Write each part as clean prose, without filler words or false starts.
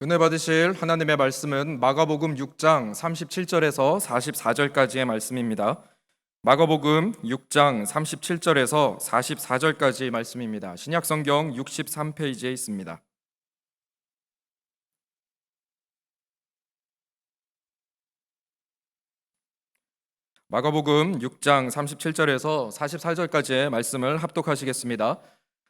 은혜 받으실 하나님의 말씀은 마가복음 6장 37절에서 44절까지의 말씀입니다. 마가복음 6장 37절에서 44절까지 말씀입니다. 신약성경 63페이지에 있습니다. 마가복음 6장 37절에서 44절까지의 말씀을 합독하시겠습니다.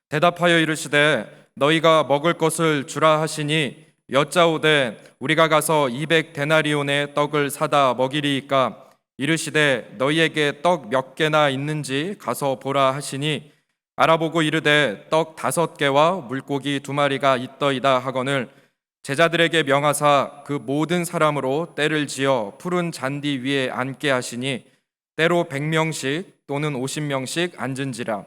대답하여 이르시되 너희가 먹을 것을 주라 하시니 여짜오되 우리가 가서 200데나리온의 떡을 사다 먹이리이까 이르시되 너희에게 떡 몇 개나 있는지 가서 보라 하시니 알아보고 이르되 떡 5개와 물고기 2마리가 있더이다 하거늘 제자들에게 명하사 그 모든 사람으로 때를 지어 푸른 잔디 위에 앉게 하시니 때로 100명씩 또는 50명씩 앉은지라.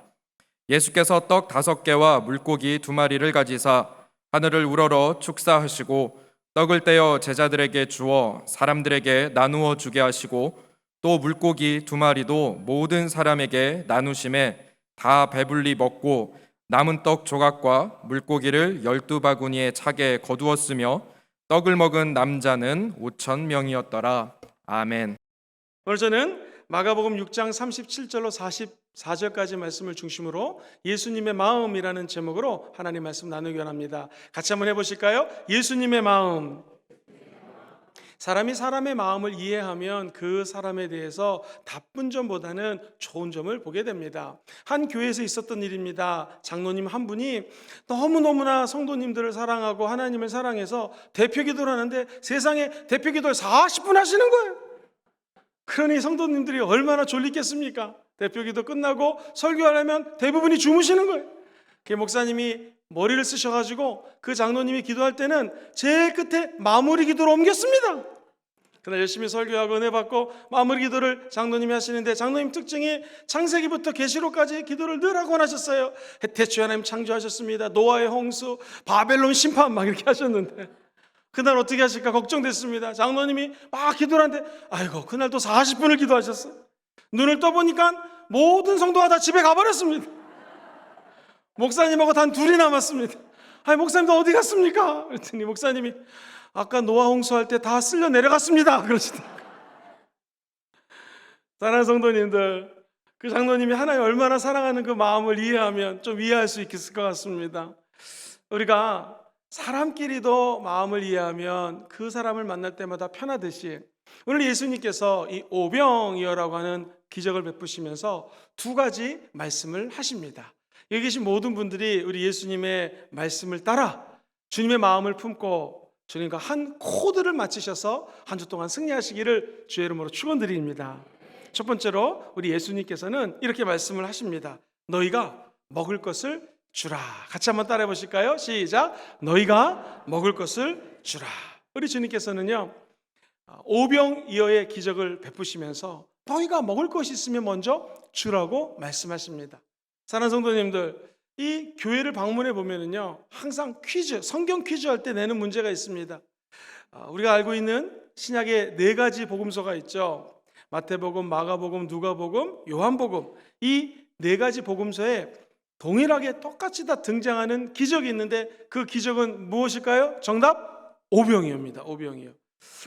예수께서 떡 5개와 물고기 2마리를 가지사 하늘을 우러러 축사하시고 떡을 떼어 제자들에게 주어 사람들에게 나누어 주게 하시고 또 물고기 2마리도 모든 사람에게 나누심에 다 배불리 먹고 남은 떡 조각과 물고기를 12바구니에 차게 거두었으며 떡을 먹은 남자는 5,000명이었더라. 아멘. 오늘 저는 마가복음 6장 37절로 44절까지 말씀을 중심으로 예수님의 마음이라는 제목으로 하나님 말씀 나누기 원합니다. 같이 한번 해보실까요? 예수님의 마음. 사람이 사람의 마음을 이해하면 그 사람에 대해서 나쁜 점보다는 좋은 점을 보게 됩니다. 한 교회에서 있었던 일입니다. 장로님 한 분이 너무너무나 성도님들을 사랑하고 하나님을 사랑해서 대표 기도를 하는데 세상에 대표 기도를 40분 하시는 거예요. 그러니 성도님들이 얼마나 졸리겠습니까? 대표 기도 끝나고 설교하려면 대부분이 주무시는 거예요. 그 목사님이 머리를 쓰셔가지고 그 장로님이 기도할 때는 제일 끝에 마무리 기도로 옮겼습니다. 그날 열심히 설교하고 은혜 받고 마무리 기도를 장로님이 하시는데 장로님 특징이 창세기부터 계시록까지 기도를 늘 하고 하셨어요. 태초에 하나님 창조하셨습니다. 노아의 홍수, 바벨론 심판 막 이렇게 하셨는데 그날 어떻게 하실까 걱정됐습니다. 장로님이 막 기도를 하는데 아이고 그날 또 40분을 기도하셨어요. 눈을 떠보니까 모든 성도가 다 집에 가버렸습니다. 목사님하고 단 둘이 남았습니다. 아니 목사님도 어디 갔습니까? 그랬더니 목사님이 아까 노아 홍수할 때 다 쓸려 내려갔습니다. 그러시더라고요. 사랑하는 성도님들, 그 장로님이 하나님 얼마나 사랑하는 그 마음을 이해하면 좀 이해할 수 있을 것 같습니다. 우리가 사람끼리도 마음을 이해하면 그 사람을 만날 때마다 편하듯이 오늘 예수님께서 이 오병이어라고 하는 기적을 베푸시면서 두 가지 말씀을 하십니다. 여기 계신 모든 분들이 우리 예수님의 말씀을 따라 주님의 마음을 품고 주님과 한 코드를 맞추셔서 한 주 동안 승리하시기를 주의 이름으로 축원드립니다. 첫 번째로 우리 예수님께서는 이렇게 말씀을 하십니다. 너희가 먹을 것을 주라. 같이 한번 따라해 보실까요? 시작. 너희가 먹을 것을 주라. 우리 주님께서는요 오병이어의 기적을 베푸시면서 너희가 먹을 것이 있으면 먼저 주라고 말씀하십니다. 사랑하는 성도님들, 이 교회를 방문해 보면은요 항상 퀴즈, 성경 퀴즈 할 때 내는 문제가 있습니다. 우리가 알고 있는 신약에 4가지 복음서가 있죠. 마태복음, 마가복음, 누가복음, 요한복음. 이 4가지 복음서에 동일하게 똑같이 다 등장하는 기적이 있는데 그 기적은 무엇일까요? 정답 오병이어입니다. 오병이어.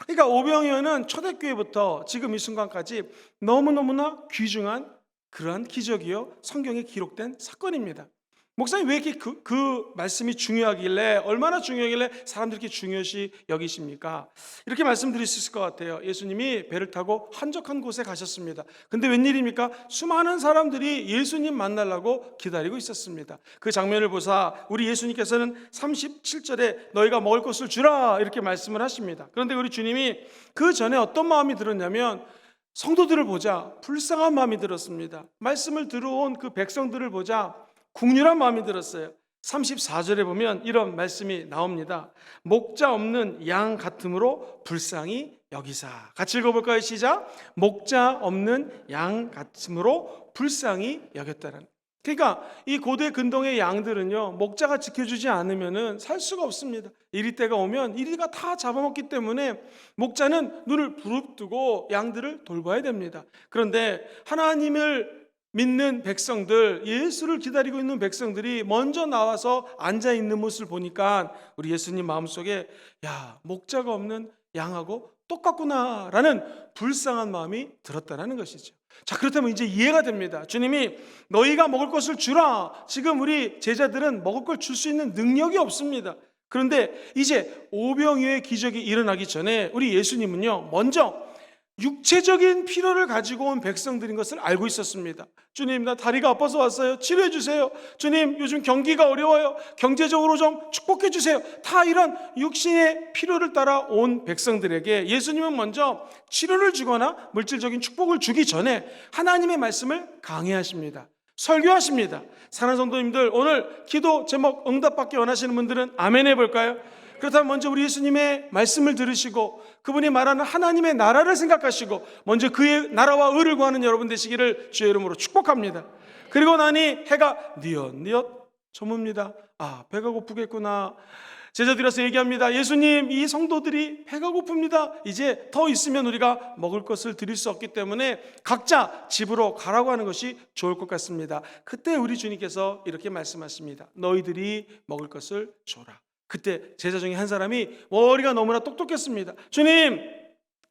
그러니까 오병이어는 초대교회부터 지금 이 순간까지 너무너무나 귀중한 그러한 기적이요 성경에 기록된 사건입니다. 목사님 왜 이렇게 그 말씀이 중요하길래 얼마나 중요하길래 사람들이 이렇게 중요시 여기십니까? 이렇게 말씀드릴 수 있을 것 같아요. 예수님이 배를 타고 한적한 곳에 가셨습니다. 근데 웬일입니까? 수많은 사람들이 예수님 만나려고 기다리고 있었습니다. 그 장면을 보사 우리 예수님께서는 37절에 너희가 먹을 것을 주라 이렇게 말씀을 하십니다. 그런데 우리 주님이 그 전에 어떤 마음이 들었냐면 성도들을 보자 불쌍한 마음이 들었습니다. 말씀을 들어온 그 백성들을 보자 국률한 마음이 들었어요. 34절에 보면 이런 말씀이 나옵니다. 목자 없는 양 같음으로 불쌍히 여기사. 같이 읽어볼까요? 시작. 목자 없는 양 같음으로 불쌍히 여겼다는. 그러니까 이 고대 근동의 양들은요 목자가 지켜주지 않으면 살 수가 없습니다. 이리때가 오면 이리가 다 잡아먹기 때문에 목자는 눈을 부릅뜨고 양들을 돌봐야 됩니다. 그런데 하나님을 믿는 백성들, 예수를 기다리고 있는 백성들이 먼저 나와서 앉아 있는 모습을 보니까 우리 예수님 마음속에 야, 목자가 없는 양하고 똑같구나라는 불쌍한 마음이 들었다는 것이죠. 자, 그렇다면 이제 이해가 됩니다. 주님이 너희가 먹을 것을 주라. 지금 우리 제자들은 먹을 걸 줄 수 있는 능력이 없습니다. 그런데 이제 오병이어의 기적이 일어나기 전에 우리 예수님은요, 먼저 육체적인 필요를 가지고 온 백성들인 것을 알고 있었습니다. 주님, 나 다리가 아파서 왔어요. 치료해 주세요. 주님, 요즘 경기가 어려워요. 경제적으로 좀 축복해 주세요. 다 이런 육신의 필요를 따라 온 백성들에게 예수님은 먼저 치료를 주거나 물질적인 축복을 주기 전에 하나님의 말씀을 강해하십니다. 설교하십니다. 사랑하는 성도님들, 오늘 기도 제목 응답받기 원하시는 분들은 아멘 해볼까요? 그렇다면 먼저 우리 예수님의 말씀을 들으시고 그분이 말하는 하나님의 나라를 생각하시고 먼저 그의 나라와 의를 구하는 여러분 되시기를 주의 이름으로 축복합니다. 그리고 나니 해가 뉘엿뉘엿 저뭅니다. 아, 배가 고프겠구나. 제자들에서 얘기합니다. 예수님, 이 성도들이 배가 고픕니다. 이제 더 있으면 우리가 먹을 것을 드릴 수 없기 때문에 각자 집으로 가라고 하는 것이 좋을 것 같습니다. 그때 우리 주님께서 이렇게 말씀하십니다. 너희들이 먹을 것을 줘라. 그때 제자 중에 한 사람이 머리가 너무나 똑똑했습니다. 주님,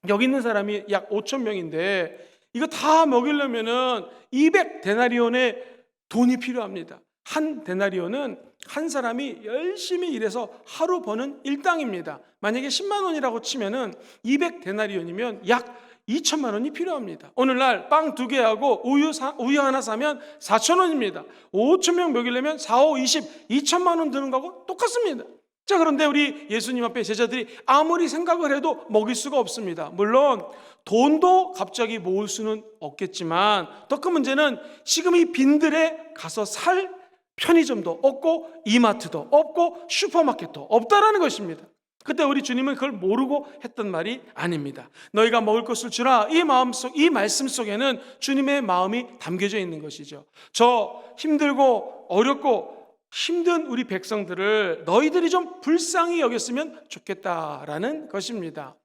여기 있는 사람이 약 5천 명인데 이거 다 먹이려면은 200데나리온의 돈이 필요합니다. 한 데나리온은 한 사람이 열심히 일해서 하루 버는 일당입니다. 만약에 10만 원이라고 치면은 200데나리온이면 약 2천만 원이 필요합니다. 오늘날 빵 2개하고 우유 하나 사면 4천 원입니다. 5천 명 먹이려면 4, 5, 20, 2천만 원 드는 거하고 똑같습니다. 자, 그런데 우리 예수님 앞에 제자들이 아무리 생각을 해도 먹일 수가 없습니다. 물론 돈도 갑자기 모을 수는 없겠지만 더 큰 문제는 지금 이 빈들에 가서 살 편의점도 없고 이마트도 없고 슈퍼마켓도 없다라는 것입니다. 그때 우리 주님은 그걸 모르고 했던 말이 아닙니다. 너희가 먹을 것을 주라. 이 말씀 속에는 주님의 마음이 담겨져 있는 것이죠. 저 힘들고 어렵고 힘든 우리 백성들을 너희들이 좀 불쌍히 여겼으면 좋겠다라는 것입니다.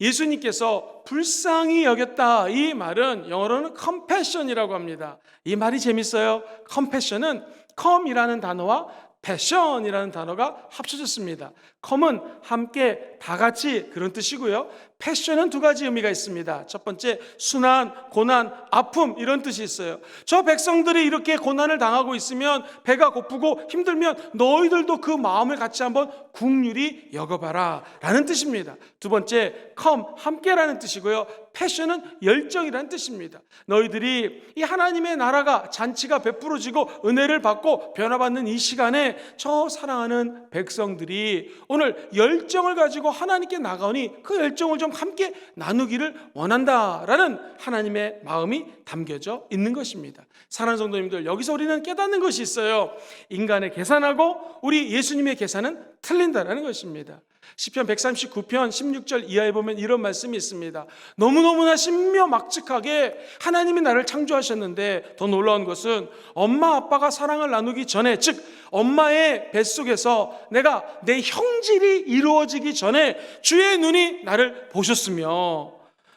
예수님께서 불쌍히 여겼다, 이 말은 영어로는 compassion이라고 합니다. 이 말이 재밌어요. compassion은 come이라는 단어와 passion이라는 단어가 합쳐졌습니다. come은 함께 다 같이 그런 뜻이고요. passion은 두 가지 의미가 있습니다. 첫 번째, 순환, 고난, 아픔 이런 뜻이 있어요. 저 백성들이 이렇게 고난을 당하고 있으면 배가 고프고 힘들면 너희들도 그 마음을 같이 한번 긍휼히 여겨봐라 라는 뜻입니다. 두 번째, come, 함께라는 뜻이고요. passion은 열정이라는 뜻입니다. 너희들이 이 하나님의 나라가 잔치가 베풀어지고 은혜를 받고 변화받는 이 시간에 저 사랑하는 백성들이 오늘 열정을 가지고 하나님께 나가오니 그 열정을 좀 함께 나누기를 원한다라는 하나님의 마음이 담겨져 있는 것입니다. 사랑하는 성도님들, 여기서 우리는 깨닫는 것이 있어요. 인간의 계산하고 우리 예수님의 계산은 틀린다라는 것입니다. 시편 139편 16절 이하에 보면 이런 말씀이 있습니다. 너무너무나 신묘막측하게 하나님이 나를 창조하셨는데 더 놀라운 것은 엄마 아빠가 사랑을 나누기 전에, 즉 엄마의 뱃속에서 내가 내 형질이 이루어지기 전에 주의 눈이 나를 보셨으며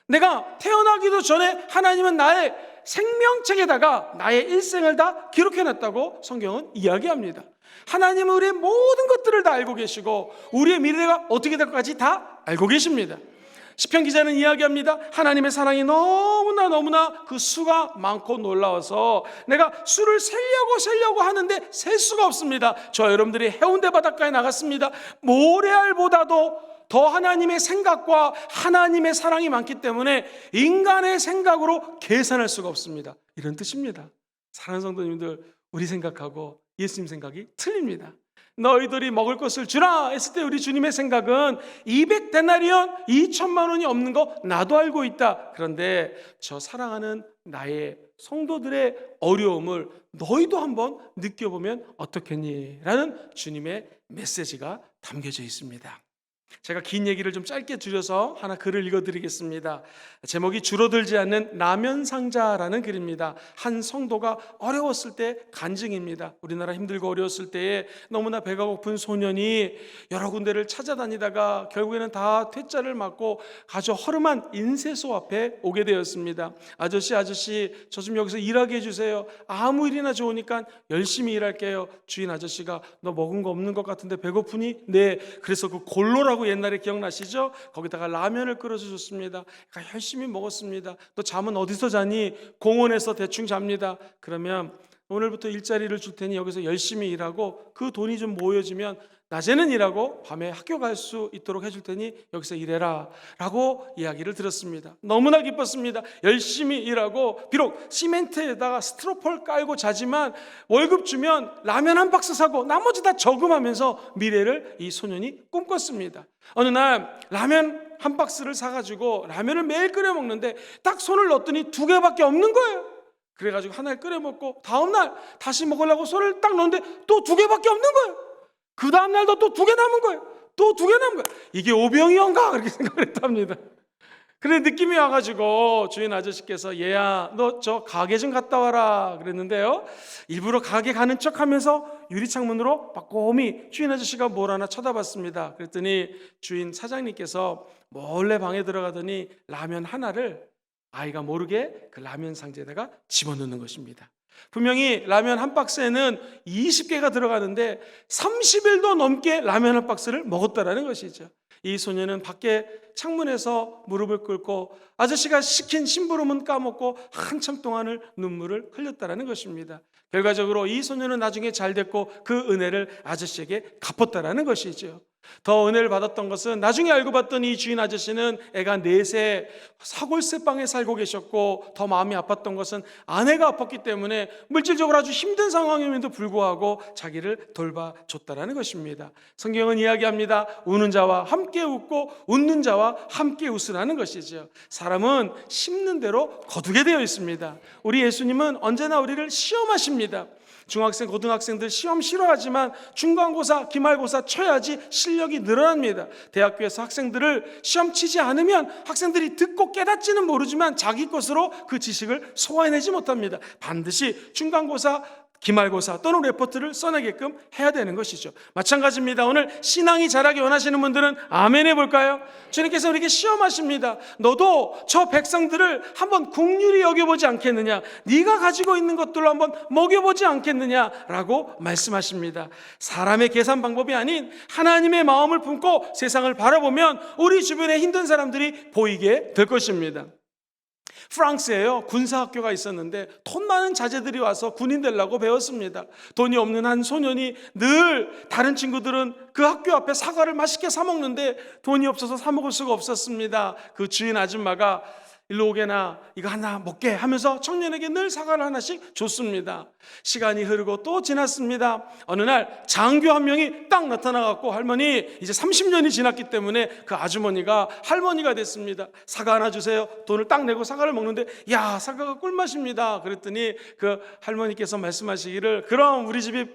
내가 태어나기도 전에 하나님은 나의 생명책에다가 나의 일생을 다 기록해놨다고 성경은 이야기합니다. 하나님은 우리의 모든 것들을 다 알고 계시고 우리의 미래가 어떻게 될 것까지 다 알고 계십니다. 시편 기자는 이야기합니다. 하나님의 사랑이 너무나 그 수가 많고 놀라워서 내가 수를 세려고 하는데 셀 수가 없습니다. 저 여러분들이 해운대 바닷가에 나갔습니다. 모래알보다도 더 하나님의 생각과 하나님의 사랑이 많기 때문에 인간의 생각으로 계산할 수가 없습니다. 이런 뜻입니다. 사랑하는 성도님들, 우리 생각하고 예수님 생각이 틀립니다. 너희들이 먹을 것을 주라 했을 때 우리 주님의 생각은 200데나리온 2천만 원이 없는 거 나도 알고 있다. 그런데 저 사랑하는 나의 성도들의 어려움을 너희도 한번 느껴보면 어떻겠니? 라는 주님의 메시지가 담겨져 있습니다. 제가 긴 얘기를 좀 짧게 줄여서 하나 글을 읽어드리겠습니다. 제목이 줄어들지 않는 라면 상자라는 글입니다. 한 성도가 어려웠을 때 간증입니다. 우리나라 힘들고 어려웠을 때에 너무나 배가 고픈 소년이 여러 군데를 찾아다니다가 결국에는 다 퇴짜를 맞고 아주 허름한 인쇄소 앞에 오게 되었습니다. 아저씨 저 좀 여기서 일하게 해주세요. 아무 일이나 좋으니까 열심히 일할게요. 주인 아저씨가 너 먹은 거 없는 것 같은데 배고프니? 네. 그래서 그 골로라고 옛날에 기억나시죠? 거기다가 라면을 끓여서 줬습니다. 그러니까 열심히 먹었습니다. 너 잠은 어디서 자니? 공원에서 대충 잡니다. 그러면 오늘부터 일자리를 줄 테니 여기서 열심히 일하고 그 돈이 좀 모여지면 낮에는 일하고 밤에 학교 갈 수 있도록 해줄 테니 여기서 일해라 라고 이야기를 들었습니다. 너무나 기뻤습니다. 열심히 일하고 비록 시멘트에다가 스티로폴 깔고 자지만 월급 주면 라면 한 박스 사고 나머지 다 저금하면서 미래를 이 소년이 꿈꿨습니다. 어느 날 라면 한 박스를 사가지고 라면을 매일 끓여 먹는데 딱 손을 넣었더니 2개밖에 없는 거예요. 그래가지고 하나를 끓여 먹고 다음날 다시 먹으려고 손을 딱 넣는데 또 2개밖에 없는 거예요. 그 다음날도 또 2개 남은 거예요. 또 2개 남은 거예요. 이게 오병이어인가? 그렇게 생각을 했답니다. 그래 느낌이 와가지고 주인 아저씨께서 얘야 너 저 가게 좀 갔다 와라 그랬는데요, 일부러 가게 가는 척하면서 유리창문으로 빠꼼히 주인 아저씨가 뭘 하나 쳐다봤습니다. 그랬더니 주인 사장님께서 몰래 방에 들어가더니 라면 하나를 아이가 모르게 그 라면 상자에다가 집어넣는 것입니다. 분명히 라면 한 박스에는 20개가 들어가는데 30일도 넘게 라면 한 박스를 먹었다라는 것이죠. 이 소녀는 밖에 창문에서 무릎을 꿇고 아저씨가 시킨 심부름은 까먹고 한참 동안을 눈물을 흘렸다라는 것입니다. 결과적으로 이 소녀는 나중에 잘 됐고 그 은혜를 아저씨에게 갚았다라는 것이죠. 더 은혜를 받았던 것은 나중에 알고 봤더니 이 주인 아저씨는 애가 4세 사골세방에 살고 계셨고, 더 마음이 아팠던 것은 아내가 아팠기 때문에 물질적으로 아주 힘든 상황임에도 불구하고 자기를 돌봐줬다라는 것입니다. 성경은 이야기합니다. 우는 자와 함께 웃고 웃는 자와 함께 웃으라는 것이죠. 사람은 심는 대로 거두게 되어 있습니다. 우리 예수님은 언제나 우리를 시험하십니다. 중학생, 고등학생들 시험 싫어하지만 중간고사, 기말고사 쳐야지 실력이 늘어납니다. 대학교에서 학생들을 시험 치지 않으면 학생들이 듣고 깨닫지는 모르지만 자기 것으로 그 지식을 소화해내지 못합니다. 반드시 중간고사, 기말고사 또는 레포트를 써내게끔 해야 되는 것이죠. 마찬가지입니다. 오늘 신앙이 자라기 원하시는 분들은 아멘 해볼까요? 주님께서 우리에게 시험하십니다. 너도 저 백성들을 한번 긍휼히 여겨보지 않겠느냐, 네가 가지고 있는 것들로 한번 먹여보지 않겠느냐라고 말씀하십니다. 사람의 계산 방법이 아닌 하나님의 마음을 품고 세상을 바라보면 우리 주변에 힘든 사람들이 보이게 될 것입니다. 프랑스에요, 군사학교가 있었는데 돈 많은 자제들이 와서 군인 되려고 배웠습니다. 돈이 없는 한 소년이 늘 다른 친구들은 그 학교 앞에 사과를 맛있게 사 먹는데 돈이 없어서 사 먹을 수가 없었습니다. 그 주인 아줌마가 일로 오게나 이거 하나 먹게 하면서 청년에게 늘 사과를 하나씩 줬습니다. 시간이 흐르고 또 지났습니다. 어느 날 장교 한 명이 딱 나타나갖고, 할머니 이제 30년이 지났기 때문에 그 아주머니가 할머니가 됐습니다. 사과 하나 주세요. 돈을 딱 내고 사과를 먹는데 야, 사과가 꿀맛입니다. 그랬더니 그 할머니께서 말씀하시기를, 그럼 우리 집이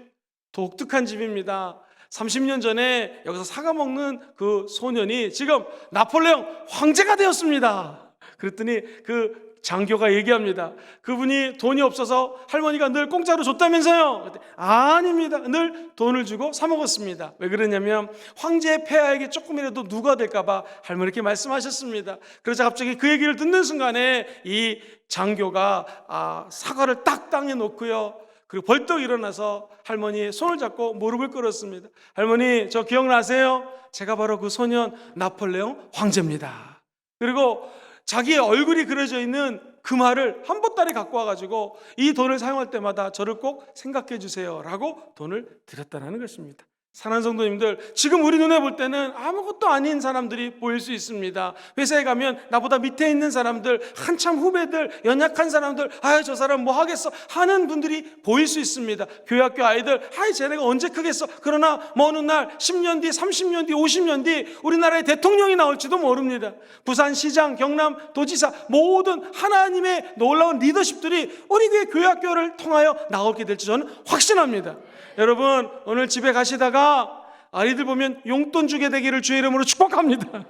독특한 집입니다. 30년 전에 여기서 사과 먹는 그 소년이 지금 나폴레옹 황제가 되었습니다. 그랬더니 그 장교가 얘기합니다. 그분이 돈이 없어서 할머니가 늘 공짜로 줬다면서요? 아닙니다. 늘 돈을 주고 사 먹었습니다. 왜 그러냐면 황제의 폐하에게 조금이라도 누가 될까봐 할머니께 말씀하셨습니다. 그러자 갑자기 그 얘기를 듣는 순간에 이 장교가 사과를 딱 땅에 놓고요, 그리고 벌떡 일어나서 할머니의 손을 잡고 무릎을 꿇었습니다. 할머니, 저 기억나세요? 제가 바로 그 소년 나폴레옹 황제입니다. 그리고 자기의 얼굴이 그려져 있는 그 말을 한 보따리 갖고 와가지고 이 돈을 사용할 때마다 저를 꼭 생각해 주세요 라고 돈을 드렸다는 것입니다. 사랑하는 성도님들, 지금 우리 눈에 볼 때는 아무것도 아닌 사람들이 보일 수 있습니다. 회사에 가면 나보다 밑에 있는 사람들, 한참 후배들, 연약한 사람들, 저 사람 뭐 하겠어 하는 분들이 보일 수 있습니다. 교회학교 아이들, 쟤네가 언제 크겠어. 그러나 먼 훗날 10년 뒤, 30년 뒤, 50년 뒤 우리나라의 대통령이 나올지도 모릅니다. 부산시장, 경남 도지사, 모든 하나님의 놀라운 리더십들이 우리 교회학교를 통하여 나오게 될지 저는 확신합니다. 여러분, 오늘 집에 가시다가 아이들 보면 용돈 주게 되기를 주의 이름으로 축복합니다.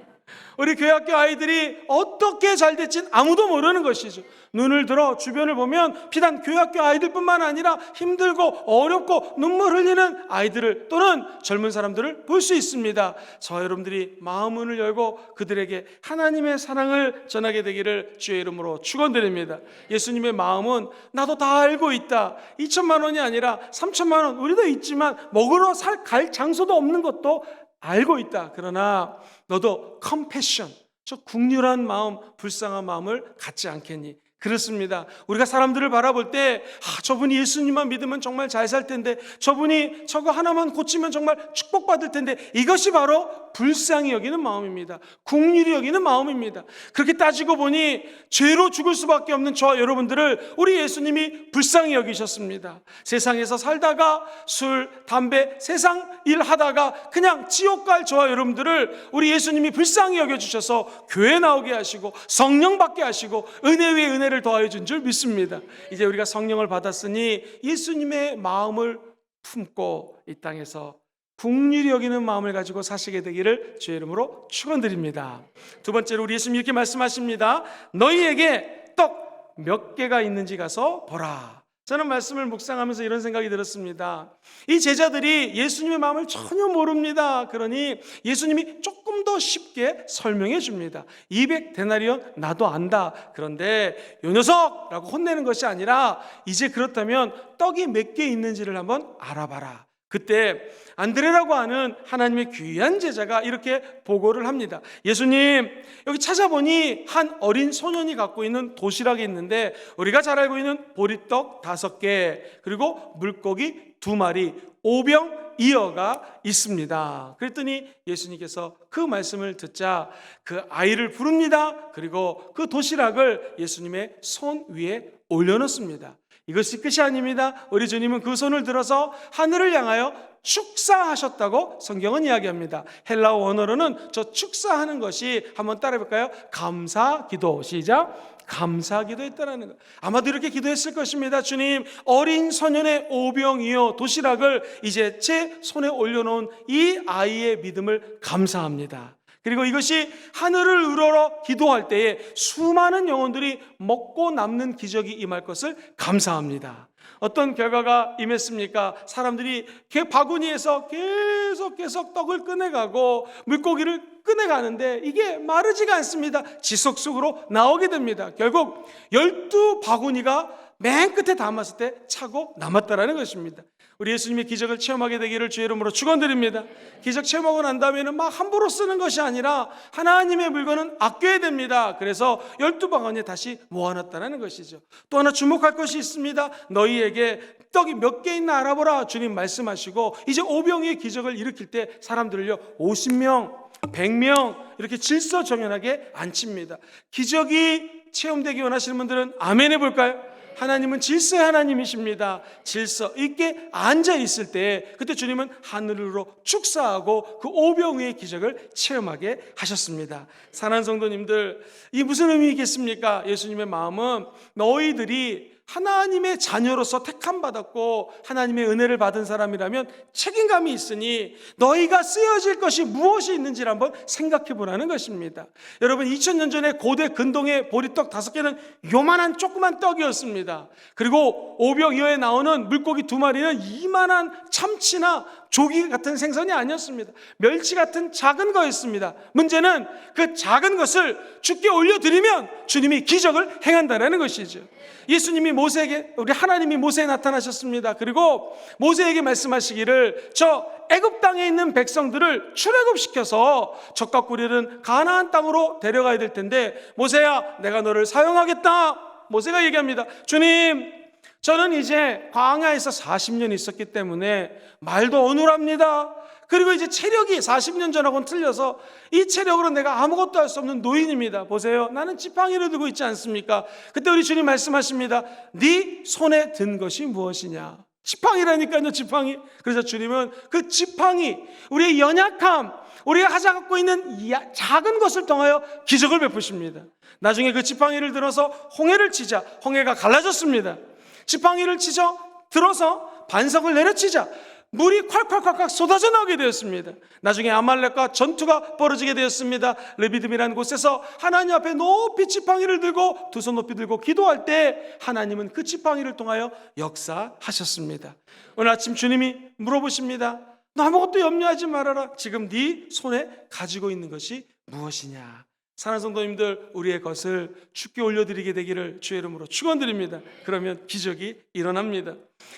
우리 교회학교 아이들이 어떻게 잘 될진 아무도 모르는 것이죠. 눈을 들어 주변을 보면 비단 교회학교 아이들뿐만 아니라 힘들고 어렵고 눈물 흘리는 아이들을 또는 젊은 사람들을 볼 수 있습니다. 저와 여러분들이 마음문을 열고 그들에게 하나님의 사랑을 전하게 되기를 주의 이름으로 축원드립니다. 예수님의 마음은 나도 다 알고 있다. 2천만 원이 아니라 3천만 원 우리도 있지만 먹으러 갈 장소도 없는 것도 알고 있다. 그러나 너도 컴패션, 저 국률한 마음, 불쌍한 마음을 갖지 않겠니? 그렇습니다. 우리가 사람들을 바라볼 때 저분이 예수님만 믿으면 정말 잘 살 텐데, 저분이 저거 하나만 고치면 정말 축복받을 텐데, 이것이 바로 불쌍히 여기는 마음입니다. 국률이 여기는 마음입니다. 그렇게 따지고 보니 죄로 죽을 수밖에 없는 저와 여러분들을 우리 예수님이 불쌍히 여기셨습니다. 세상에서 살다가 술, 담배, 세상 일 하다가 그냥 지옥 갈 저와 여러분들을 우리 예수님이 불쌍히 여겨주셔서 교회 나오게 하시고 성령 받게 하시고 은혜 위에 은혜를 더하여 준 줄 믿습니다. 이제 우리가 성령을 받았으니 예수님의 마음을 품고 이 땅에서 국률이 여기는 마음을 가지고 사시게 되기를 주의 이름으로 축원드립니다. 두 번째로 우리 예수님이 이렇게 말씀하십니다. 너희에게 떡 몇 개가 있는지 가서 보라. 저는 말씀을 묵상하면서 이런 생각이 들었습니다. 이 제자들이 예수님의 마음을 전혀 모릅니다. 그러니 예수님이 조금 더 쉽게 설명해 줍니다. 200데나리온 나도 안다. 그런데 요 녀석라고 혼내는 것이 아니라 이제 그렇다면 떡이 몇 개 있는지를 한번 알아봐라. 그때 안드레라고 하는 하나님의 귀한 제자가 이렇게 보고를 합니다. 예수님, 여기 찾아보니 한 어린 소년이 갖고 있는 도시락이 있는데 우리가 잘 알고 있는 보리떡 5개 그리고 물고기 2마리 5병이어가 있습니다. 그랬더니 예수님께서 그 말씀을 듣자 그 아이를 부릅니다. 그리고 그 도시락을 예수님의 손 위에 올려놓습니다. 이것이 끝이 아닙니다. 우리 주님은 그 손을 들어서 하늘을 향하여 축사하셨다고 성경은 이야기합니다. 헬라어 원어로는 저 축사하는 것이 한번 따라해볼까요? 감사기도. 시작. 감사기도했다라는 것. 아마도 이렇게 기도했을 것입니다. 주님, 어린 소년의 오병이어 도시락을 이제 제 손에 올려놓은 이 아이의 믿음을 감사합니다. 그리고 이것이 하늘을 우러러 기도할 때에 수많은 영혼들이 먹고 남는 기적이 임할 것을 감사합니다. 어떤 결과가 임했습니까? 사람들이 바구니에서 계속 떡을 꺼내가고 물고기를 꺼내가는데 이게 마르지가 않습니다. 지속 속으로 나오게 됩니다. 결국 12바구니가 맨 끝에 담았을 때 차고 남았다라는 것입니다. 우리 예수님의 기적을 체험하게 되기를 주의 이름으로 축원드립니다. 기적 체험하고 난 다음에는 막 함부로 쓰는 것이 아니라 하나님의 물건은 아껴야 됩니다. 그래서 12바구니에 다시 모아놨다는 것이죠. 또 하나 주목할 것이 있습니다. 너희에게 떡이 몇 개 있나 알아보라 주님 말씀하시고 이제 오병이의 기적을 일으킬 때 사람들을요 50명 100명 이렇게 질서정연하게 앉힙니다. 기적이 체험되기 원하시는 분들은 아멘 해볼까요? 하나님은 질서의 하나님이십니다. 질서 있게 앉아 있을 때 그때 주님은 하늘으로 축사하고 그 오병이의 기적을 체험하게 하셨습니다. 사랑하는 성도님들, 이 무슨 의미겠습니까? 예수님의 마음은 너희들이 하나님의 자녀로서 택함받았고 하나님의 은혜를 받은 사람이라면 책임감이 있으니 너희가 쓰여질 것이 무엇이 있는지를 한번 생각해 보라는 것입니다. 여러분 2000년 전에 고대 근동의 보리떡 5개는 요만한 조그만 떡이었습니다. 그리고 오병이어에 나오는 물고기 2마리는 이만한 참치나 조기 같은 생선이 아니었습니다. 멸치 같은 작은 거였습니다. 문제는 그 작은 것을 주께 올려드리면 주님이 기적을 행한다는 것이죠. 예수님이 모세에게, 우리 하나님이 모세에 나타나셨습니다. 그리고 모세에게 말씀하시기를 저 애굽 땅에 있는 백성들을 출애굽시켜서 적과 꿀이는 가나안 땅으로 데려가야 될 텐데 모세야 내가 너를 사용하겠다. 모세가 얘기합니다. 주님, 저는 이제 광야에서 40년 있었기 때문에 말도 어눌합니다. 그리고 이제 체력이 40년 전하고는 틀려서 이 체력으로 내가 아무것도 할 수 없는 노인입니다. 보세요. 나는 지팡이를 들고 있지 않습니까? 그때 우리 주님 말씀하십니다. 네 손에 든 것이 무엇이냐? 지팡이라니까요, 지팡이. 그래서 주님은 그 지팡이, 우리의 연약함, 우리가 가져갖고 있는 작은 것을 통하여 기적을 베푸십니다. 나중에 그 지팡이를 들어서 홍해를 치자 홍해가 갈라졌습니다. 지팡이를 들어서 반석을 내려치자 물이 콸콸콸콸 쏟아져 나오게 되었습니다. 나중에 아말렉과 전투가 벌어지게 되었습니다. 르비딤이라는 곳에서 하나님 앞에 높이 지팡이를 들고 두 손 높이 들고 기도할 때 하나님은 그 지팡이를 통하여 역사하셨습니다. 오늘 아침 주님이 물어보십니다. 너 아무것도 염려하지 말아라. 지금 네 손에 가지고 있는 것이 무엇이냐. 사랑하는 성도님들, 우리의 것을 주께 올려드리게 되기를 주의 이름으로 축원드립니다. 그러면 기적이 일어납니다.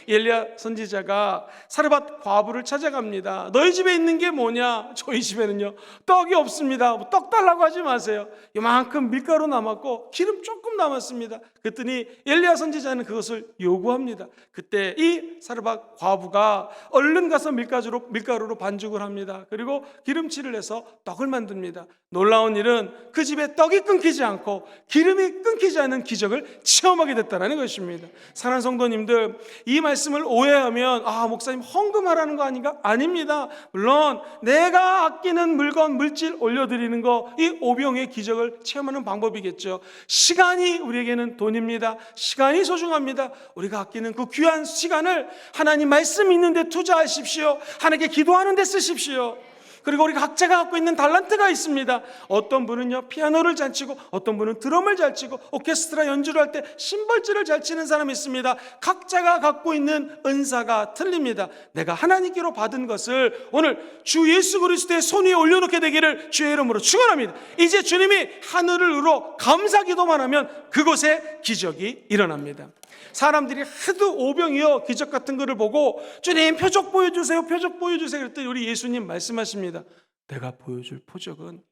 엘리야 선지자가 사르밧 과부를 찾아갑니다. 너희 집에 있는 게 뭐냐? 저희 집에는요 떡이 없습니다. 떡 달라고 하지 마세요. 이만큼 밀가루 남았고 기름 조금 남았습니다. 그랬더니 엘리야 선지자는 그것을 요구합니다. 그때 이 사르밧 과부가 얼른 가서 밀가루로 반죽을 합니다. 그리고 기름칠을 해서 떡을 만듭니다. 놀라운 일은 그 집에 떡이 끊기지 않고 기름이 끊기지 않는 기적을 체험하게 됐다는 것입니다. 사랑하는 성도님들, 이 말씀을 오해하면 목사님 헌금하라는 거 아닌가? 아닙니다. 물론 내가 아끼는 물건, 물질 올려드리는 거, 이 오병의 기적을 체험하는 방법이겠죠. 시간이 우리에게는 돈입니다. 시간이 소중합니다. 우리가 아끼는 그 귀한 시간을 하나님 말씀 있는 데 투자하십시오. 하나님께 기도하는 데 쓰십시오. 그리고 우리 각자가 갖고 있는 달란트가 있습니다. 어떤 분은요 피아노를 잘 치고, 어떤 분은 드럼을 잘 치고, 오케스트라 연주를 할 때 심벌지를 잘 치는 사람이 있습니다. 각자가 갖고 있는 은사가 틀립니다. 내가 하나님께로 받은 것을 오늘 주 예수 그리스도의 손 위에 올려놓게 되기를 주의 이름으로 축원합니다. 이제 주님이 하늘을 울어 감사기도만 하면 그곳에 기적이 일어납니다. 사람들이 하도 오병이어 기적 같은 거를 보고 주님 표적 보여주세요, 표적 보여주세요 그랬더니 우리 예수님 말씀하십니다. 내가 보여줄 표적은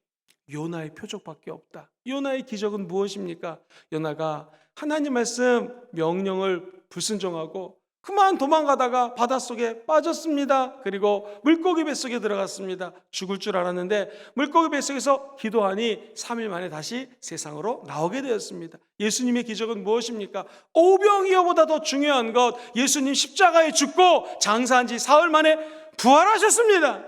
요나의 표적밖에 없다. 요나의 기적은 무엇입니까? 요나가 하나님 말씀 명령을 불순종하고 그만 도망가다가 바닷속에 빠졌습니다. 그리고 물고기 뱃속에 들어갔습니다. 죽을 줄 알았는데 물고기 뱃속에서 기도하니 3일 만에 다시 세상으로 나오게 되었습니다. 예수님의 기적은 무엇입니까? 오병이어보다 더 중요한 것, 예수님 십자가에 죽고 장사한 지 사흘 만에 부활하셨습니다.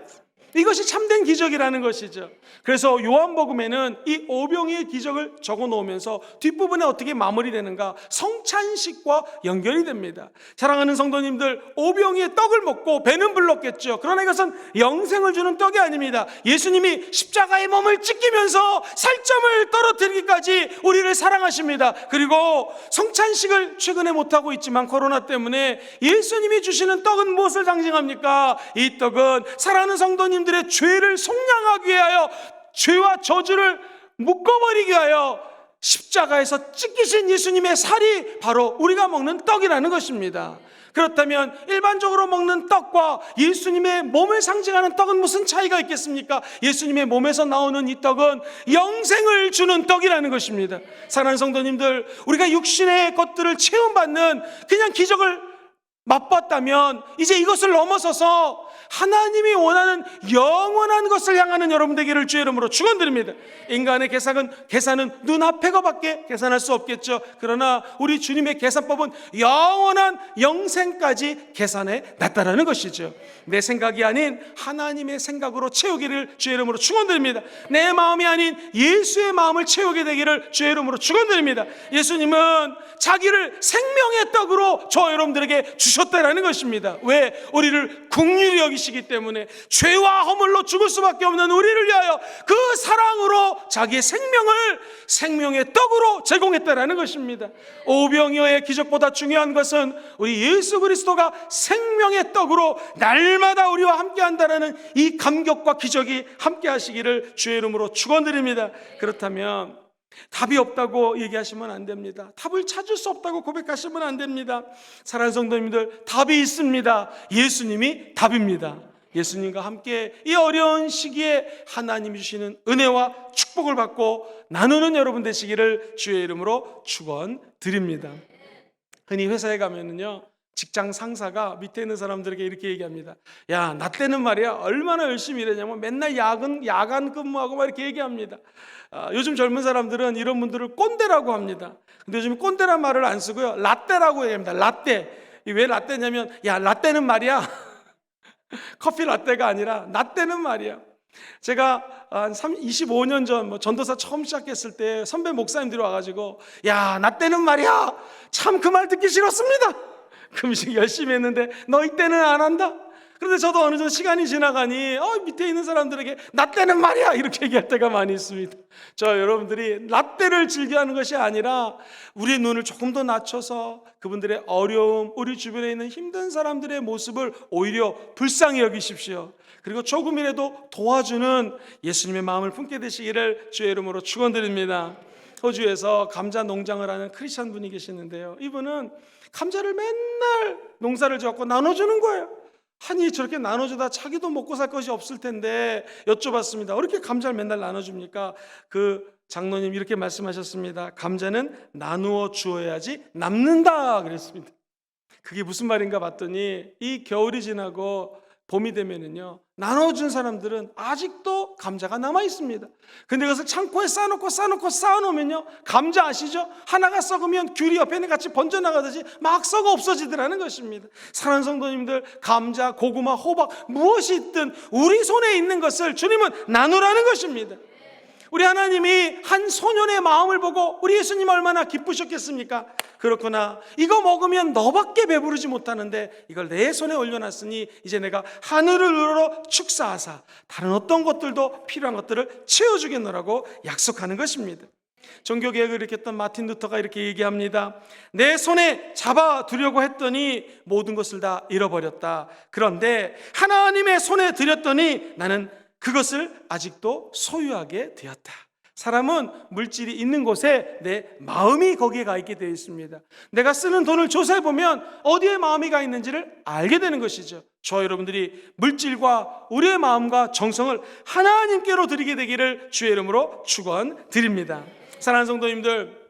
이것이 참된 기적이라는 것이죠. 그래서 요한복음에는 이 오병이의 기적을 적어 놓으면서 뒷부분에 어떻게 마무리되는가, 성찬식과 연결이 됩니다. 사랑하는 성도님들, 오병이의 떡을 먹고 배는 불렀겠죠. 그러나 이것은 영생을 주는 떡이 아닙니다. 예수님이 십자가의 몸을 찢기면서 살점을 떨어뜨리기까지 우리를 사랑하십니다. 그리고 성찬식을 최근에 못하고 있지만 코로나 때문에 예수님이 주시는 떡은 무엇을 상징합니까? 이 떡은 사랑하는 성도님 들의 죄를 속량하기 위하여, 죄와 저주를 묶어버리기 위하여 십자가에서 찢기신 예수님의 살이 바로 우리가 먹는 떡이라는 것입니다. 그렇다면 일반적으로 먹는 떡과 예수님의 몸을 상징하는 떡은 무슨 차이가 있겠습니까? 예수님의 몸에서 나오는 이 떡은 영생을 주는 떡이라는 것입니다. 사랑하는 성도님들, 우리가 육신의 것들을 체험받는 그냥 기적을 맛봤다면 이제 이것을 넘어서서 하나님이 원하는 영원한 것을 향하는 여러분 되기를 주의 이름으로 축원드립니다. 인간의 계산은 눈앞의 것밖에 계산할 수 없겠죠. 그러나 우리 주님의 계산법은 영원한 영생까지 계산해 놨다라는 것이죠. 내 생각이 아닌 하나님의 생각으로 채우기를 주의 이름으로 축원드립니다. 내 마음이 아닌 예수의 마음을 채우게 되기를 주의 이름으로 축원드립니다. 예수님은 자기를 생명의 떡으로 저 여러분들에게 주셨다라는 것입니다. 왜? 우리를 긍휼히 여기시기 때문에, 죄와 허물로 죽을 수밖에 없는 우리를 위하여 그 사랑으로 자기의 생명을 생명의 떡으로 제공했다라는 것입니다. 오병이어의 기적보다 중요한 것은 우리 예수 그리스도가 생명의 떡으로 날마다 우리와 함께한다라는 이 감격과 기적이 함께하시기를 주의 이름으로 축원드립니다. 그렇다면 답이 없다고 얘기하시면 안 됩니다. 답을 찾을 수 없다고 고백하시면 안 됩니다. 사랑하는 성도님들, 답이 있습니다. 예수님이 답입니다. 예수님과 함께 이 어려운 시기에 하나님이 주시는 은혜와 축복을 받고 나누는 여러분 되시기를 주의 이름으로 축원드립니다. 흔히 회사에 가면은요, 직장 상사가 밑에 있는 사람들에게 이렇게 얘기합니다. 야, 나 때는 말이야 얼마나 열심히 일했냐면 맨날 야간 근무하고 막 이렇게 얘기합니다. 요즘 젊은 사람들은 이런 분들을 꼰대라고 합니다. 근데 요즘 꼰대란 말을 안 쓰고요, 라떼라고 얘기합니다. 라떼. 왜 라떼냐면, 야, 라떼는 말이야 커피 라떼가 아니라 라떼는 말이야. 제가 한 25년 전 전도사 처음 시작했을 때 선배 목사님들이 와가지고, 야, 나 때는 말이야 참 그 말 듣기 싫었습니다. 금식 열심히 했는데 너희 때는 안 한다. 그런데 저도 어느 정도 시간이 지나가니 밑에 있는 사람들에게 나 때는 말이야 이렇게 얘기할 때가 많이 있습니다. 저 여러분들이 나 때를 즐겨하는 것이 아니라 우리의 눈을 조금 더 낮춰서 그분들의 어려움, 우리 주변에 있는 힘든 사람들의 모습을 오히려 불쌍히 여기십시오. 그리고 조금이라도 도와주는 예수님의 마음을 품게 되시기를 주의 이름으로 축원드립니다. 호주에서 감자 농장을 하는 크리스찬 분이 계시는데요, 이분은 감자를 맨날 농사를 지어갖고 나눠주는 거예요. 아니 저렇게 나눠주다 자기도 먹고 살 것이 없을 텐데 여쭤봤습니다. 왜 이렇게 감자를 맨날 나눠줍니까? 그 장로님 이렇게 말씀하셨습니다. 감자는 나누어 주어야지 남는다 그랬습니다. 그게 무슨 말인가 봤더니 이 겨울이 지나고 봄이 되면은요, 나눠준 사람들은 아직도 감자가 남아 있습니다. 근데 그것을 창고에 쌓아놓으면요, 감자 아시죠? 하나가 썩으면 귤이 옆에 있는 같이 번져나가듯이 막 썩어 없어지더라는 것입니다. 사랑하는 성도님들, 감자, 고구마, 호박 무엇이 있든 우리 손에 있는 것을 주님은 나누라는 것입니다. 우리 하나님이 한 소년의 마음을 보고 우리 예수님 얼마나 기쁘셨겠습니까? 그렇구나, 이거 먹으면 너밖에 배부르지 못하는데 이걸 내 손에 올려놨으니 이제 내가 하늘을 우러러 축사하사 다른 어떤 것들도 필요한 것들을 채워주겠노라고 약속하는 것입니다. 종교개혁을 일으켰던 마틴 루터가 이렇게 얘기합니다. 내 손에 잡아두려고 했더니 모든 것을 다 잃어버렸다. 그런데 하나님의 손에 들였더니 나는 그것을 아직도 소유하게 되었다. 사람은 물질이 있는 곳에 내 마음이 거기에 가 있게 되어 있습니다. 내가 쓰는 돈을 조사해보면 어디에 마음이 가 있는지를 알게 되는 것이죠. 저 여러분들이 물질과 우리의 마음과 정성을 하나님께로 드리게 되기를 주의 이름으로 축원드립니다. 사랑하는 성도님들,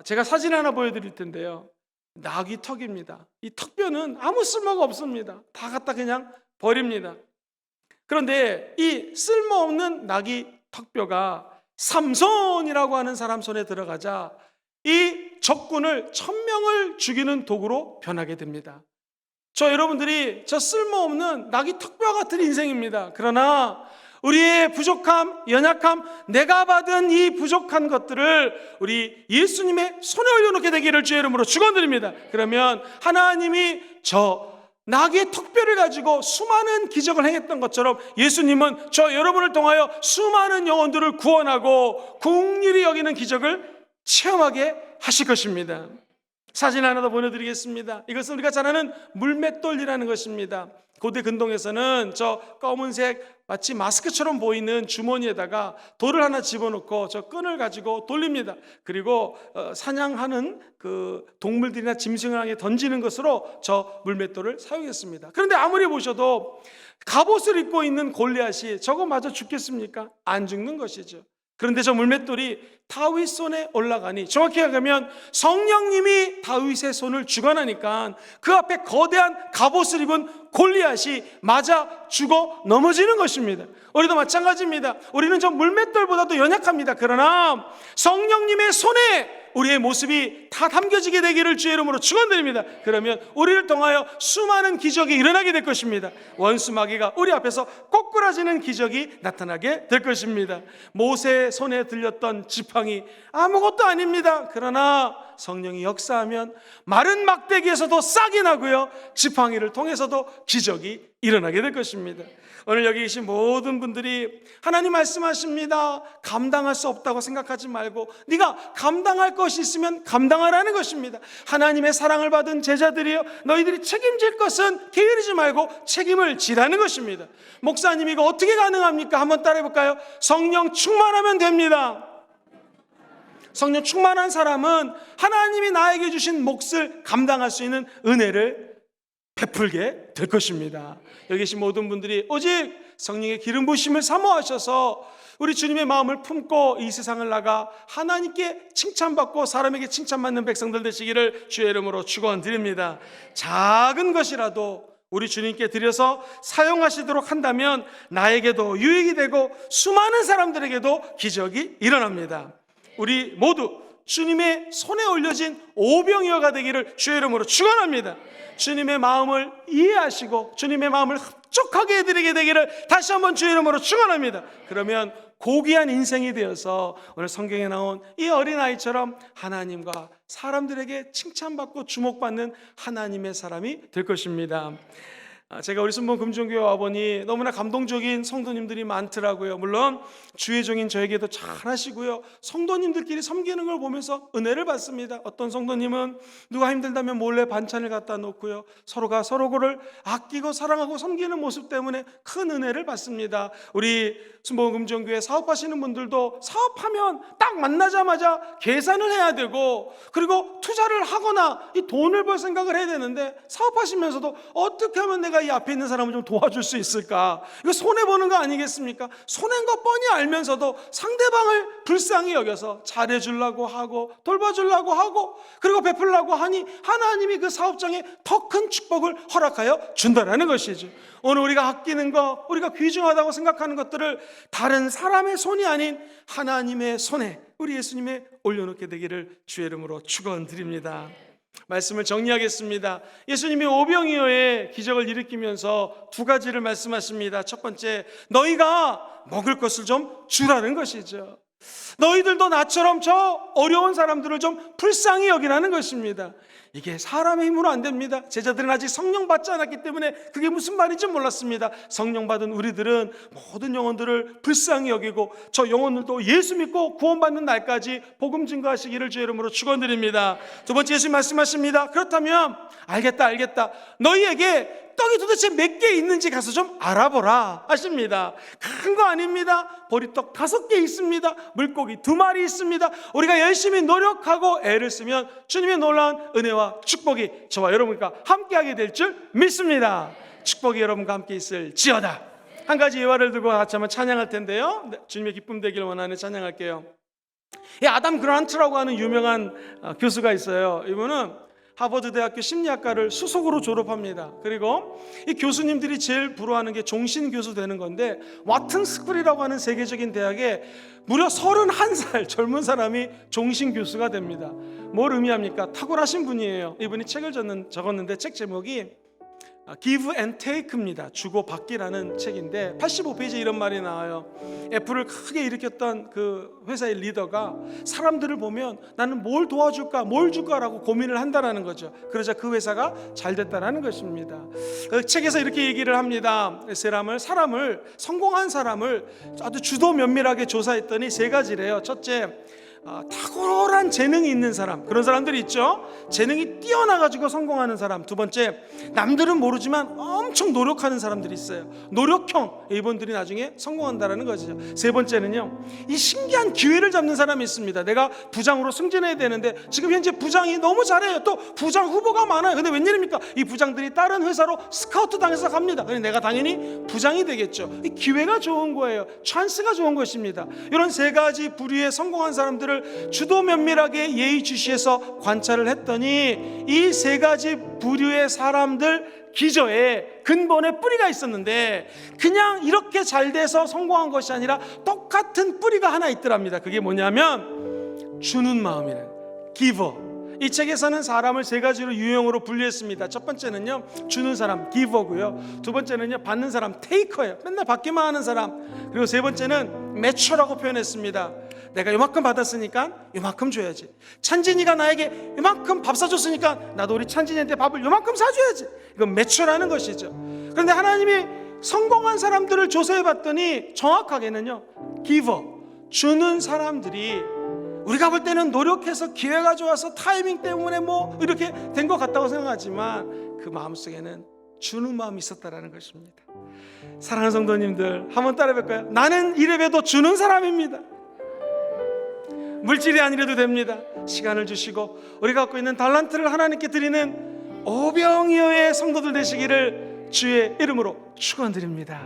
제가 사진 하나 보여드릴 텐데요, 나귀 턱입니다. 이 턱뼈는 아무 쓸모가 없습니다. 다 갖다 그냥 버립니다. 그런데 이 쓸모없는 나귀 턱뼈가 삼손이라고 하는 사람 손에 들어가자 이 적군을 1000명을 죽이는 도구로 변하게 됩니다. 저 여러분들이 저 쓸모없는 나귀 턱뼈 같은 인생입니다. 그러나 우리의 부족함, 연약함, 내가 받은 이 부족한 것들을 우리 예수님의 손에 올려놓게 되기를 주의 이름으로 축원드립니다. 그러면 하나님이 저 나귀의 턱뼈를 가지고 수많은 기적을 행했던 것처럼 예수님은 저 여러분을 통하여 수많은 영혼들을 구원하고 긍휼히 여기는 기적을 체험하게 하실 것입니다. 사진 하나 더 보내드리겠습니다. 이것은 우리가 잘 아는 물맷돌이라는 것입니다. 고대 근동에서는 저 검은색 마치 마스크처럼 보이는 주머니에다가 돌을 하나 집어넣고 저 끈을 가지고 돌립니다. 그리고 사냥하는 그 동물들이나 짐승을 향해 던지는 것으로 저 물맷돌을 사용했습니다. 그런데 아무리 보셔도 갑옷을 입고 있는 골리앗이 저거 마저 죽겠습니까? 안 죽는 것이죠. 그런데 저 물맷돌이 다윗 손에 올라가니, 정확히 얘기하면 성령님이 다윗의 손을 주관하니까 그 앞에 거대한 갑옷을 입은 골리앗이 맞아 죽어 넘어지는 것입니다. 우리도 마찬가지입니다. 우리는 저 물맷돌보다도 연약합니다. 그러나 성령님의 손에 우리의 모습이 다 담겨지게 되기를 주의 이름으로 축원드립니다. 그러면 우리를 통하여 수많은 기적이 일어나게 될 것입니다. 원수 마귀가 우리 앞에서 꼬꾸라지는 기적이 나타나게 될 것입니다. 모세의 손에 들렸던 지팡이 아무것도 아닙니다. 그러나 성령이 역사하면 마른 막대기에서도 싹이 나고요, 지팡이를 통해서도 기적이 일어나게 될 것입니다. 오늘 여기 계신 모든 분들이 하나님 말씀하십니다. 감당할 수 없다고 생각하지 말고 네가 감당할 것이 있으면 감당하라는 것입니다. 하나님의 사랑을 받은 제자들이여, 너희들이 책임질 것은 게으르지 말고 책임을 지라는 것입니다. 목사님, 이거 어떻게 가능합니까? 한번 따라해 볼까요? 성령 충만하면 됩니다. 성령 충만한 사람은 하나님이 나에게 주신 몫을 감당할 수 있는 은혜를 베풀게 될 것입니다. 여기 계신 모든 분들이 오직 성령의 기름 부으심을 사모하셔서 우리 주님의 마음을 품고 이 세상을 나가 하나님께 칭찬받고 사람에게 칭찬받는 백성들 되시기를 주의 이름으로 축원드립니다. 작은 것이라도 우리 주님께 드려서 사용하시도록 한다면 나에게도 유익이 되고 수많은 사람들에게도 기적이 일어납니다. 우리 모두 주님의 손에 올려진 오병이어가 되기를 주의 이름으로 축원합니다. 주님의 마음을 이해하시고 주님의 마음을 흡족하게 해드리게 되기를 다시 한번 주의 이름으로 축원합니다. 그러면 고귀한 인생이 되어서 오늘 성경에 나온 이 어린아이처럼 하나님과 사람들에게 칭찬받고 주목받는 하나님의 사람이 될 것입니다. 제가 우리 순봉 금종교회 와보니 너무나 감동적인 성도님들이 많더라고요. 물론 주의 종인 저에게도 잘하시고요. 성도님들끼리 섬기는 걸 보면서 은혜를 받습니다. 어떤 성도님은 누가 힘들다면 몰래 반찬을 갖다 놓고요. 서로가 서로를 아끼고 사랑하고 섬기는 모습 때문에 큰 은혜를 받습니다. 우리 순봉 금종교회 사업하시는 분들도 사업하면 딱 만나자마자 계산을 해야 되고, 그리고 투자를 하거나 이 돈을 벌 생각을 해야 되는데, 사업하시면서도 어떻게 하면 내가 이 앞에 있는 사람을 좀 도와줄 수 있을까? 이거 손해보는 거 아니겠습니까? 손해인 거 뻔히 알면서도 상대방을 불쌍히 여겨서 잘해주려고 하고 돌봐주려고 하고 그리고 베풀려고 하니 하나님이 그 사업장에 더 큰 축복을 허락하여 준다라는 것이죠. 오늘 우리가 아끼는 거, 우리가 귀중하다고 생각하는 것들을 다른 사람의 손이 아닌 하나님의 손에 우리 예수님의 올려놓게 되기를 주의 이름으로 축원드립니다. 말씀을 정리하겠습니다. 예수님이 오병이어의 기적을 일으키면서 두 가지를 말씀하십니다. 첫 번째, 너희가 먹을 것을 좀 주라는 것이죠. 너희들도 나처럼 저 어려운 사람들을 좀 불쌍히 여기라는 것입니다. 이게 사람의 힘으로 안 됩니다. 제자들은 아직 성령 받지 않았기 때문에 그게 무슨 말인지 몰랐습니다. 성령 받은 우리들은 모든 영혼들을 불쌍히 여기고 저 영혼들도 예수 믿고 구원받는 날까지 복음 증거하시기를 주의 이름으로 축원드립니다. 두 번째, 예수님 말씀하십니다. 그렇다면 알겠다. 너희에게 떡이 도대체 몇 개 있는지 가서 좀 알아보라 하십니다. 큰 거 아닙니다. 보리떡 5개 있습니다. 물고기 2마리 있습니다. 우리가 열심히 노력하고 애를 쓰면 주님의 놀라운 은혜와 축복이 저와 여러분과 함께하게 될 줄 믿습니다. 축복이 여러분과 함께 있을지어다. 한 가지 예화를 들고 같이 한번 찬양할 텐데요. 주님의 기쁨 되기를 원하는 찬양할게요. 아담 그란트라고 하는 유명한 교수가 있어요. 이분은 하버드 대학교 심리학과를 수석으로 졸업합니다. 그리고 이 교수님들이 제일 부러워하는 게 종신 교수 되는 건데, 와튼 스쿨이라고 하는 세계적인 대학에 무려 31살 젊은 사람이 종신 교수가 됩니다. 뭘 의미합니까? 탁월하신 분이에요. 이분이 책을 적었는데 책 제목이 Give and Take입니다. 주고 받기라는 책인데 85페이지에 이런 말이 나와요. 애플을 크게 일으켰던 그 회사의 리더가 사람들을 보면 나는 뭘 도와줄까, 뭘 줄까라고 고민을 한다라는 거죠. 그러자 그 회사가 잘 됐다라는 것입니다. 그 책에서 이렇게 얘기를 합니다. 사람을 성공한 사람을 아주 주도 면밀하게 조사했더니 3가지래요. 첫째, 탁월한 재능이 있는 사람, 그런 사람들이 있죠. 재능이 뛰어나가지고 성공하는 사람. 두 번째, 남들은 모르지만 엄청 노력하는 사람들이 있어요. 노력형, 이분들이 나중에 성공한다라는 거죠. 세 번째는요, 이 신기한 기회를 잡는 사람이 있습니다. 내가 부장으로 승진해야 되는데 지금 현재 부장이 너무 잘해요. 또 부장 후보가 많아요. 근데 웬일입니까? 이 부장들이 다른 회사로 스카우트 당해서 갑니다. 그래서 내가 당연히 부장이 되겠죠. 이 기회가 좋은 거예요. 찬스가 좋은 것입니다. 이런 3가지 부류의 성공한 사람들을 주도 면밀하게 예의주시해서 관찰을 했더니 이 3가지 부류의 사람들 기저에 근본의 뿌리가 있었는데, 그냥 이렇게 잘 돼서 성공한 것이 아니라 똑같은 뿌리가 하나 있더랍니다. 그게 뭐냐면 주는 마음이라는 기버. 이 책에서는 사람을 3가지로 유형으로 분류했습니다. 첫 번째는요, 주는 사람, 기버고요. 두 번째는요, 받는 사람, 테이커예요. 맨날 받기만 하는 사람. 그리고 세 번째는 매초라고 표현했습니다. 내가 요만큼 받았으니까 요만큼 줘야지. 찬진이가 나에게 요만큼 밥 사줬으니까 나도 우리 찬진이한테 밥을 요만큼 사줘야지. 이건 매초라는 것이죠. 그런데 하나님이 성공한 사람들을 조사해봤더니 정확하게는요, 기버, 주는 사람들이 우리가 볼 때는 노력해서 기회가 좋아서 타이밍 때문에 뭐 이렇게 된 것 같다고 생각하지만 그 마음속에는 주는 마음이 있었다라는 것입니다. 사랑하는 성도님들, 한번 따라해볼까요? 나는 이래봬도 주는 사람입니다. 물질이 아니라도 됩니다. 시간을 주시고 우리가 갖고 있는 달란트를 하나님께 드리는 오병이어의 성도들 되시기를 주의 이름으로 축원드립니다.